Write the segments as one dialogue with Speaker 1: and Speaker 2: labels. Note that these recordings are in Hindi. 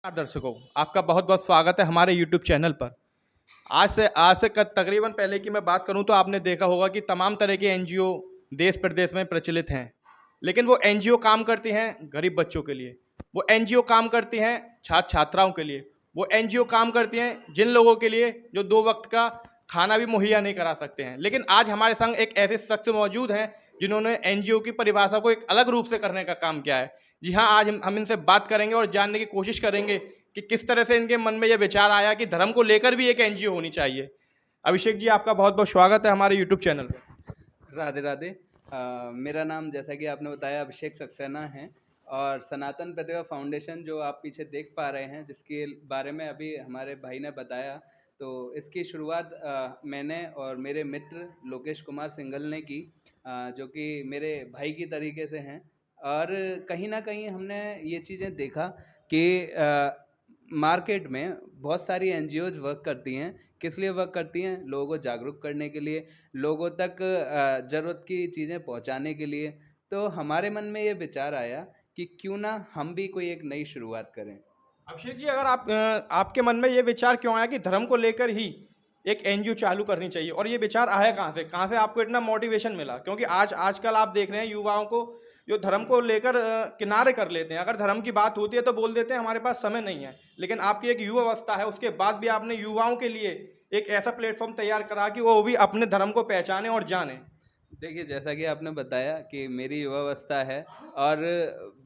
Speaker 1: नमस्कार दर्शकों, आपका बहुत बहुत स्वागत है हमारे YouTube चैनल पर। आज से तकरीबन पहले की मैं बात करूं तो आपने देखा होगा कि तमाम तरह के एनजीओ देश प्रदेश में प्रचलित हैं। लेकिन वो एनजीओ काम करती हैं गरीब बच्चों के लिए, वो एनजीओ काम करती हैं छात्र छात्राओं के लिए, वो एनजीओ काम करती हैं जिन लोगों के लिए जो 2 वक्त का खाना भी मुहैया नहीं करा सकते हैं। लेकिन आज हमारे संग एक ऐसे शख्स मौजूद हैं जिन्होंने एनजीओ की परिभाषा को एक अलग रूप से करने का काम किया है। जी हाँ, आज हम इनसे बात करेंगे और जानने की कोशिश करेंगे कि किस तरह से इनके मन में यह विचार आया कि धर्म को लेकर भी एक एनजीओ होनी चाहिए। अभिषेक जी, आपका बहुत बहुत स्वागत है हमारे यूट्यूब चैनल पर।
Speaker 2: राधे राधे। मेरा नाम जैसा कि आपने बताया अभिषेक सक्सेना है और सनातन प्रतिभा फाउंडेशन जो आप पीछे देख पा रहे हैं जिसके बारे में अभी हमारे भाई ने बताया, तो इसकी शुरुआत मैंने और मेरे मित्र लोकेश कुमार सिंघल ने की, जो कि मेरे भाई की तरीके से हैं। और कहीं ना कहीं हमने ये चीज़ें देखा कि मार्केट में बहुत सारी एनजीओज वर्क करती हैं। किस लिए वर्क करती हैं? लोगों को जागरूक करने के लिए, लोगों तक ज़रूरत की चीज़ें पहुंचाने के लिए। तो हमारे मन में ये विचार आया कि क्यों ना हम भी कोई एक नई शुरुआत करें।
Speaker 1: अभिषेक जी, अगर आपके मन में ये विचार क्यों आया कि धर्म को लेकर ही एक एनजीओ चालू करनी चाहिए, और ये विचार आया कहाँ से आपको इतना मोटिवेशन मिला? क्योंकि आजकल आप देख रहे हैं युवाओं को जो धर्म को लेकर किनारे कर लेते हैं। अगर धर्म की बात होती है तो बोल देते हैं हमारे पास समय नहीं है। लेकिन आपकी एक युवा अवस्था है, उसके बाद भी आपने युवाओं के लिए एक ऐसा प्लेटफॉर्म तैयार करा कि वो भी अपने धर्म को पहचाने और जाने।
Speaker 2: देखिए, जैसा कि आपने बताया कि मेरी युवावस्था है और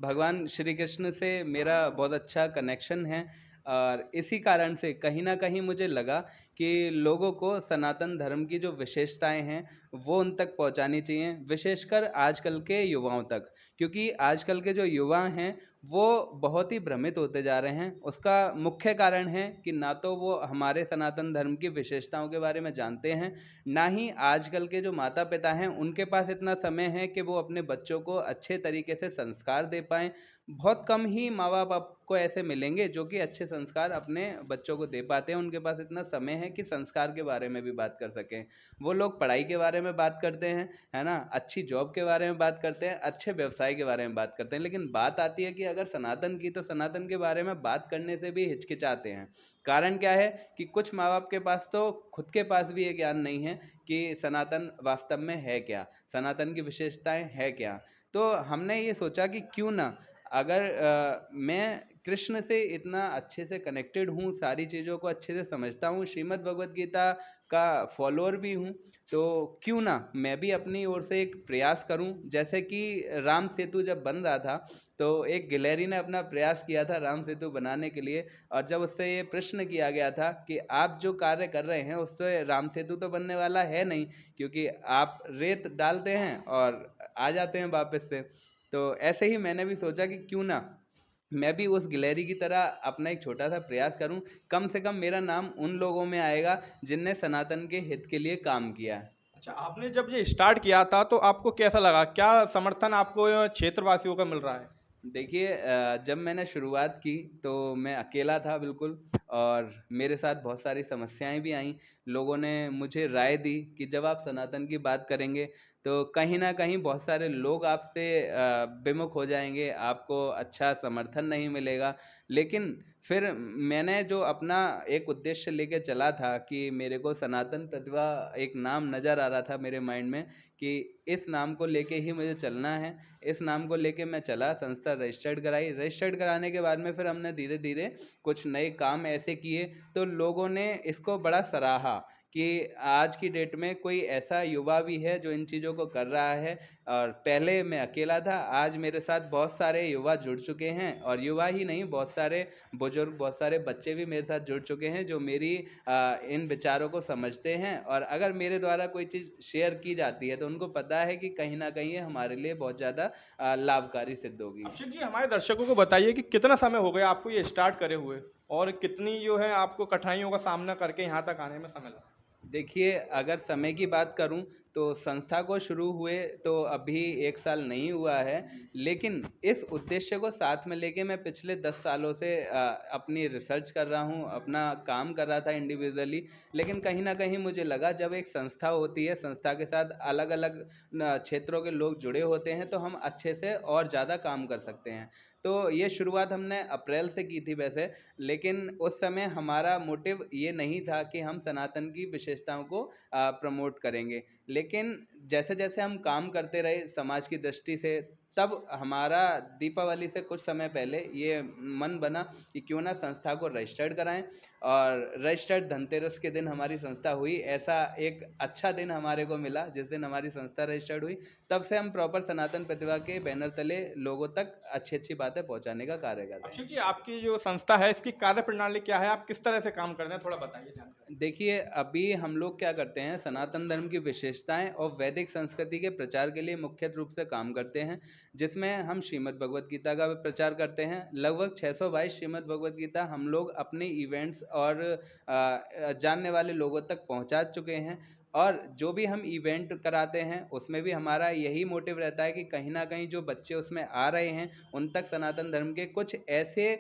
Speaker 2: भगवान श्री कृष्ण से मेरा बहुत अच्छा कनेक्शन है। और इसी कारण से कहीं न कहीं मुझे लगा कि लोगों को सनातन धर्म की जो विशेषताएँ हैं, वो उन तक पहुँचानी चाहिए, विशेषकर आजकल के युवाओं तक। क्योंकि आजकल के जो युवा हैं, वो बहुत ही भ्रमित होते जा रहे हैं। उसका मुख्य कारण है कि ना तो वो हमारे सनातन धर्म की विशेषताओं के बारे में जानते हैं, ना ही आजकल के जो माता-पिता हैं, उनके पास इतना समय है कि वो अपने बच्चों को अच्छे तरीके से संस्कार दे पाएँ। बहुत कम ही माँ-बाप आपको ऐसे मिलेंगे जो कि अच्छे संस्कार अपने बच्चों को दे पाते हैं। उनके पास इतना समय है कि संस्कार के बारे में भी बात कर सकें। वो लोग पढ़ाई के बारे में बात करते हैं, है ना? अच्छी जॉब के बारे में बात करते हैं, अच्छे व्यवसाय के बारे में बात करते हैं। लेकिन बात आती है कि अगर सनातन की, तो सनातन के बारे में बात करने से भी हिचकिचाते हैं। कारण क्या है कि कुछ माँ-बाप के पास तो खुद के पास भी ये ज्ञान नहीं है कि सनातन वास्तव में है क्या? सनातन की विशेषताएँ है क्या? तो हमने ये सोचा कि क्यों ना, अगर मैं कृष्ण से इतना अच्छे से कनेक्टेड हूँ, सारी चीज़ों को अच्छे से समझता हूँ, श्रीमद् भगवद गीता का फॉलोअर भी हूँ, तो क्यों ना मैं भी अपनी ओर से एक प्रयास करूँ। जैसे कि राम सेतु जब बन रहा था, तो एक गिलहरी ने अपना प्रयास किया था राम सेतु बनाने के लिए, और जब उससे ये प्रश्न किया गया था कि आप जो कार्य कर रहे हैं उससे राम सेतु तो बनने वाला है नहीं, क्योंकि आप रेत डालते हैं और आ जाते हैं वापस से। तो ऐसे ही मैंने भी सोचा कि क्यों ना मैं भी उस गिलहरी की तरह अपना एक छोटा सा प्रयास करूं। कम से कम मेरा नाम उन लोगों में आएगा जिनने सनातन के हित के लिए काम किया है।
Speaker 1: अच्छा, आपने जब ये स्टार्ट किया था तो आपको कैसा लगा? क्या समर्थन आपको क्षेत्रवासियों का मिल रहा है?
Speaker 2: देखिए, जब मैंने शुरुआत की तो मैं अकेला था बिल्कुल, और मेरे साथ बहुत सारी समस्याएं भी आईं। लोगों ने मुझे राय दी कि जब आप सनातन की बात करेंगे तो कहीं ना कहीं बहुत सारे लोग आपसे विमुख हो जाएंगे, आपको अच्छा समर्थन नहीं मिलेगा। लेकिन फिर मैंने जो अपना एक उद्देश्य लेके चला था कि मेरे को सनातन प्रतिभा एक नाम नज़र आ रहा था मेरे माइंड में कि इस नाम को लेके ही मुझे चलना है। इस नाम को लेके मैं चला, संस्था रजिस्टर्ड कराई। रजिस्टर्ड कराने के बाद में फिर हमने धीरे धीरे कुछ नए काम ऐसे किए, तो लोगों ने इसको बड़ा सराहा कि आज की डेट में कोई ऐसा युवा भी है जो इन चीज़ों को कर रहा है। और पहले मैं अकेला था, आज मेरे साथ बहुत सारे युवा जुड़ चुके हैं, और युवा ही नहीं, बहुत सारे बुजुर्ग, बहुत सारे बच्चे भी मेरे साथ जुड़ चुके हैं जो मेरी इन विचारों को समझते हैं। और अगर मेरे द्वारा कोई चीज़ शेयर की जाती है तो उनको पता है कि कहीं ना कहीं ये हमारे लिए बहुत ज़्यादा लाभकारी सिद्ध होगी।
Speaker 1: अभिषेक जी, हमारे दर्शकों को बताइए कि कितना समय हो गया आपको ये स्टार्ट करे हुए, और कितनी जो है आपको कठिनाइयों का सामना करके यहाँ तक आने में समय लगा?
Speaker 2: देखिए, अगर समय की बात करूं तो संस्था को शुरू हुए तो अभी 1 साल नहीं हुआ है। लेकिन इस उद्देश्य को साथ में लेके मैं पिछले 10 सालों से अपनी रिसर्च कर रहा हूं, अपना काम कर रहा था इंडिविजुअली। लेकिन कहीं न कहीं मुझे लगा, जब एक संस्था होती है, संस्था के साथ अलग-अलग न क्षेत्रों के लोग जुड़े होते हैं, तो हम अच्छे से और ज़्यादा काम कर सकते हैं। तो ये शुरुआत हमने अप्रैल से की थी वैसे, लेकिन उस समय हमारा मोटिव ये नहीं था कि हम सनातन की विशेषताओं को प्रमोट करेंगे। लेकिन जैसे-जैसे हम काम करते रहे समाज की दृष्टि से, तब हमारा दीपावली से कुछ समय पहले ये मन बना कि क्यों ना संस्था को रजिस्टर्ड कराएँ, और रजिस्टर्ड धनतेरस के दिन हमारी संस्था हुई। ऐसा एक अच्छा दिन हमारे को मिला जिस दिन हमारी संस्था रजिस्टर्ड हुई। तब से हम प्रॉपर सनातन प्रतिभा के बैनर तले लोगों तक अच्छी-अच्छी बातें पहुँचाने का कार्य कर रहे हैं।
Speaker 1: अभिषेक जी, आपकी जो संस्था है इसकी कार्यप्रणाली क्या है? आप किस तरह से काम करते हैं? थोड़ा बताइए जानकारी।
Speaker 2: देखिए, अभी हम लोग क्या करते हैं, सनातन धर्म की विशेषताएँ और वैदिक संस्कृति के प्रचार के लिए मुख्य रूप से काम करते हैं, जिसमें हम श्रीमद् भगवद गीता का भी प्रचार करते हैं। लगभग 622 श्रीमद् भगवद गीता हम लोग अपने इवेंट्स और जानने वाले लोगों तक पहुंचा चुके हैं। और जो भी हम इवेंट कराते हैं उसमें भी हमारा यही मोटिव रहता है कि कहीं न कहीं जो बच्चे उसमें आ रहे हैं, उन तक सनातन धर्म के कुछ ऐसे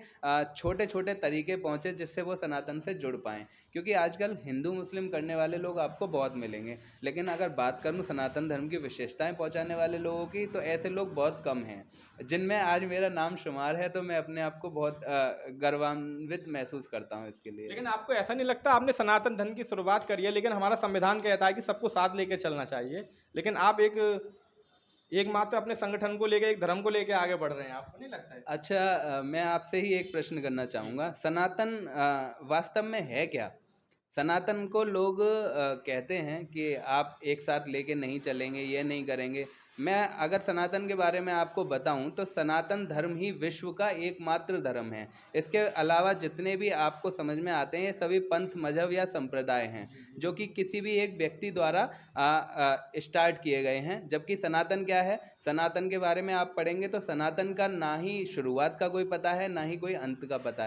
Speaker 2: छोटे-छोटे तरीके पहुँचे जिससे वो सनातन से जुड़ पाएँ। क्योंकि आजकल हिंदू मुस्लिम करने वाले लोग आपको बहुत मिलेंगे, लेकिन अगर बात करूँ सनातन धर्म की विशेषताएं पहुंचाने वाले लोगों की, तो ऐसे लोग बहुत कम हैं, जिनमें आज मेरा नाम शुमार है। तो मैं अपने आप को बहुत गर्वान्वित महसूस करता हूँ इसके लिए।
Speaker 1: लेकिन आपको ऐसा नहीं लगता, आपने सनातन धर्म की शुरुआत करी है, लेकिन हमारा संविधान कहता है कि सबको साथ लेके चलना चाहिए, लेकिन आप एकमात्र अपने संगठन को लेके, एक धर्म को लेके आगे बढ़ रहे हैं, आपको नहीं लगता है?
Speaker 2: अच्छा, मैं आपसे ही एक प्रश्न करना चाहूँगा। सनातन वास्तव में है क्या? सनातन को लोग कहते हैं कि आप एक साथ लेके नहीं चलेंगे, ये नहीं करेंगे। मैं अगर सनातन के बारे में आपको बताऊं, तो सनातन धर्म ही विश्व का एकमात्र धर्म है। इसके अलावा जितने भी आपको समझ में आते हैं, ये सभी पंथ, मजहब या संप्रदाय हैं, जो कि किसी भी एक व्यक्ति द्वारा स्टार्ट किए गए हैं। जबकि सनातन क्या है, सनातन के बारे में आप पढ़ेंगे तो सनातन का ना ही शुरुआत का कोई पता है, ना ही कोई अंत का पता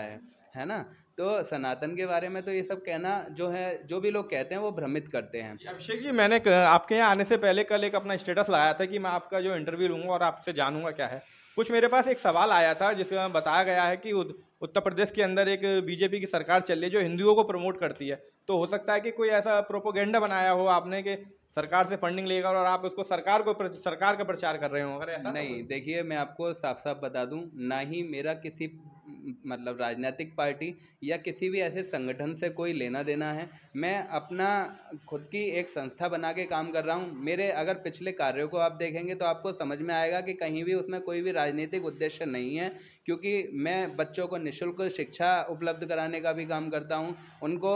Speaker 2: है ना? तो सनातन के बारे में तो ये सब कहना जो है, जो भी लोग कहते हैं वो भ्रमित करते हैं।
Speaker 1: अभिषेक जी, मैंने आपके यहाँ आने से पहले कल एक अपना स्टेटस लगाया था कि मैं आपका जो इंटरव्यू लूंगा और आपसे जानूंगा क्या है। कुछ मेरे पास एक सवाल आया था जिसमें बताया गया है कि उत्तर प्रदेश के अंदर एक बीजेपी की सरकार चल रही है जो हिंदुओं को प्रमोट करती है। तो हो सकता है कि कोई ऐसा प्रोपोगेंडा बनाया हो आपने कि सरकार से फंडिंग लेकर और आप उसको सरकार का प्रचार कर रहे हो, अगर ऐसा था
Speaker 2: नहीं,
Speaker 1: कोई?
Speaker 2: देखिए मैं आपको साफ-साफ बता दूँ, ना ही मेरा किसी मतलब राजनीतिक पार्टी या किसी भी ऐसे संगठन से कोई लेना-देना है। मैं अपना खुद की एक संस्था बना के काम कर रहा हूँ। मेरे अगर पिछले कार्यों को आप देखेंगे तो आपको समझ में आएगा कि कहीं भी उसमें कोई भी राजनीतिक उद्देश्य नहीं है, क्योंकि मैं बच्चों को निःशुल्क शिक्षा उपलब्ध कराने का भी काम करता हूँ। उनको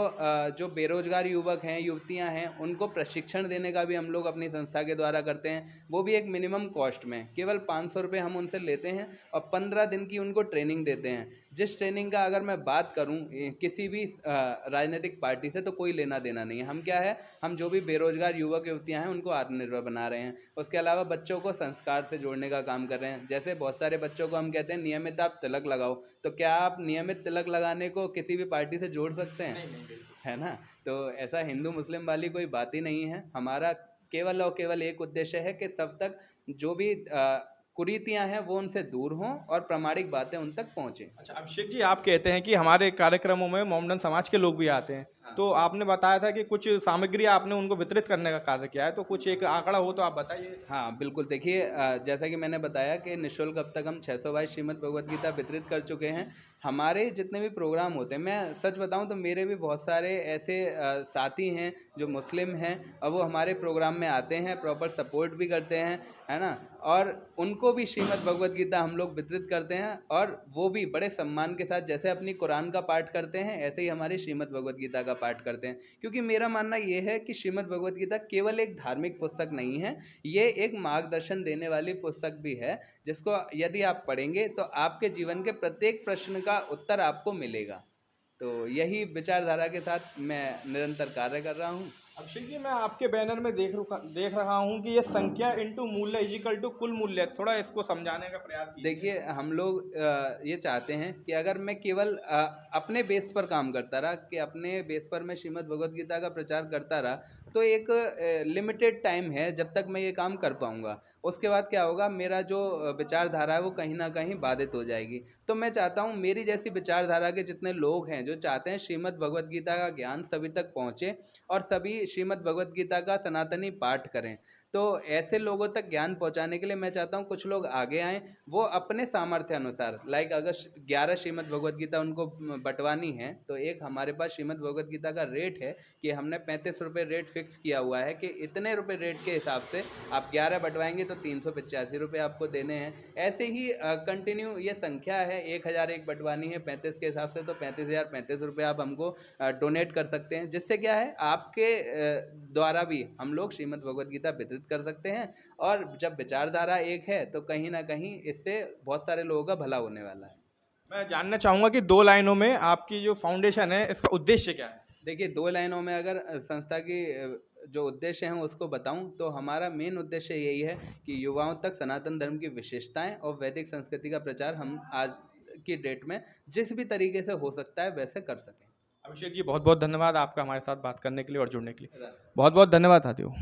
Speaker 2: जो बेरोजगार युवक हैं, युवतियाँ हैं, उनको प्रशिक्षण देने का भी हम लोग अपनी संस्था के द्वारा करते हैं। वो भी एक मिनिमम कॉस्ट में, केवल 500 रुपये हम उनसे लेते हैं और 15 दिन की उनको ट्रेनिंग देते हैं। जिस ट्रेनिंग का अगर मैं बात करूं किसी भी राजनीतिक पार्टी से, तो कोई लेना देना नहीं है। हम क्या है, हम जो भी बेरोजगार युवक युवतियां हैं उनको आत्मनिर्भर बना रहे हैं। उसके अलावा बच्चों को संस्कार से जोड़ने का काम कर रहे हैं। जैसे बहुत सारे बच्चों को हम कहते हैं नियमित आप तिलक लगाओ, तो क्या आप नियमित तिलक लगाने को किसी भी पार्टी से जोड़ सकते हैं?
Speaker 1: नहीं नहीं, बिल्कुल।
Speaker 2: है ना? तो ऐसा हिंदू मुस्लिम वाली कोई बात ही नहीं है। हमारा केवल और केवल एक उद्देश्य है कि सब तक जो भी कुरीतियां हैं वो उनसे दूर हों और प्रामाणिक बातें उन तक पहुंचें।
Speaker 1: अच्छा अभिषेक जी, आप कहते हैं कि हमारे कार्यक्रमों में मोमडन समाज के लोग भी आते हैं।
Speaker 2: हाँ।
Speaker 1: तो आपने बताया था कि कुछ सामग्री आपने उनको वितरित करने का कार्य किया है, तो कुछ एक आंकड़ा हो तो आप बताइए।
Speaker 2: हाँ, बिल्कुल। देखिए, जैसा कि मैंने बताया कि निःशुल्क अब तक हम 622 श्रीमद् भगवद गीता वितरित कर चुके हैं। हमारे जितने भी प्रोग्राम होते हैं, मैं सच बताऊँ तो मेरे भी बहुत सारे ऐसे साथी हैं जो मुस्लिम हैं, और वो हमारे प्रोग्राम में आते हैं, प्रॉपर सपोर्ट भी करते हैं, है ना? और उनको भी श्रीमद् भगवद गीता हम लोग वितरित करते हैं, और वो भी बड़े सम्मान के साथ, जैसे अपनी कुरान का पाठ करते हैं, ऐसे ही हमारी श्रीमद् भगवद गीता का पाठ करते हैं। क्योंकि मेरा मानना ये है कि श्रीमद् भगवद गीता केवल एक धार्मिक पुस्तक नहीं है, ये एक मार्गदर्शन देने वाली पुस्तक भी है, जिसको यदि आप पढ़ेंगे तो आपके जीवन के प्रत्येक प्रश्न का उत्तर आपको मिलेगा। तो यही विचारधारा के साथ मैं निरंतर कार्य कर रहा हूँ।
Speaker 1: अभिषेक जी, मैं आपके बैनर में देख रहा हूँ कि ये संख्या इंटू मूल्य इज इक्वल टू कुल मूल्य, थोड़ा इसको समझाने का प्रयास कीजिए।
Speaker 2: देखिए, हम लोग ये चाहते हैं कि अगर मैं केवल अपने बेस पर काम करता रहा, कि अपने बेस पर मैं श्रीमद् भगवद गीता का प्रचार करता रहा, तो एक लिमिटेड टाइम है जब तक मैं ये काम कर पाऊँगा। उसके बाद क्या होगा, मेरा जो विचारधारा है वो कहीं न कहीं बाधित हो जाएगी। तो मैं चाहता हूँ मेरी जैसी विचारधारा के जितने लोग हैं, जो चाहते हैं श्रीमद् भगवद गीता का ज्ञान सभी तक पहुँचे और सभी श्रीमद् भगवद गीता का सनातनी पाठ करें, तो ऐसे लोगों तक ज्ञान पहुंचाने के लिए मैं चाहता हूं कुछ लोग आगे आएं, वो अपने सामर्थ्य अनुसार, लाइक अगर 11 श्रीमद् भगवत गीता उनको बंटवानी है, तो एक हमारे पास श्रीमद् भगवत गीता का रेट है कि हमने 35 रुपये रेट फिक्स किया हुआ है कि इतने रुपए रेट के हिसाब से आप 11 बंटवाएंगे तो 385 रुपये आपको देने हैं। ऐसे ही कंटिन्यू ये संख्या है, 1001 बंटवानी है 35 के हिसाब से, तो 35,035 रुपये आप हमको डोनेट कर सकते हैं, जिससे क्या है आपके द्वारा भी हम लोग श्रीमद् भगवत गीता वितरित कर सकते हैं। और जब विचारधारा एक है तो कहीं ना कहीं इससे बहुत सारे लोगों का भला होने वाला है।
Speaker 1: मैं जानना चाहूँगा कि 2 लाइनों में आपकी जो फाउंडेशन है इसका उद्देश्य क्या है?
Speaker 2: देखिए, 2 लाइनों में अगर संस्था की जो उद्देश्य हैं उसको बताऊं, तो हमारा मेन उद्देश्य यही है कि युवाओं तक सनातन धर्म की विशेषताएं और वैदिक संस्कृति का प्रचार हम आज की डेट में जिस भी तरीके से हो सकता है वैसे कर सकें।
Speaker 1: अभिषेक जी बहुत बहुत धन्यवाद आपका हमारे साथ बात करने के लिए और जुड़ने के लिए। बहुत बहुत धन्यवाद साथियों।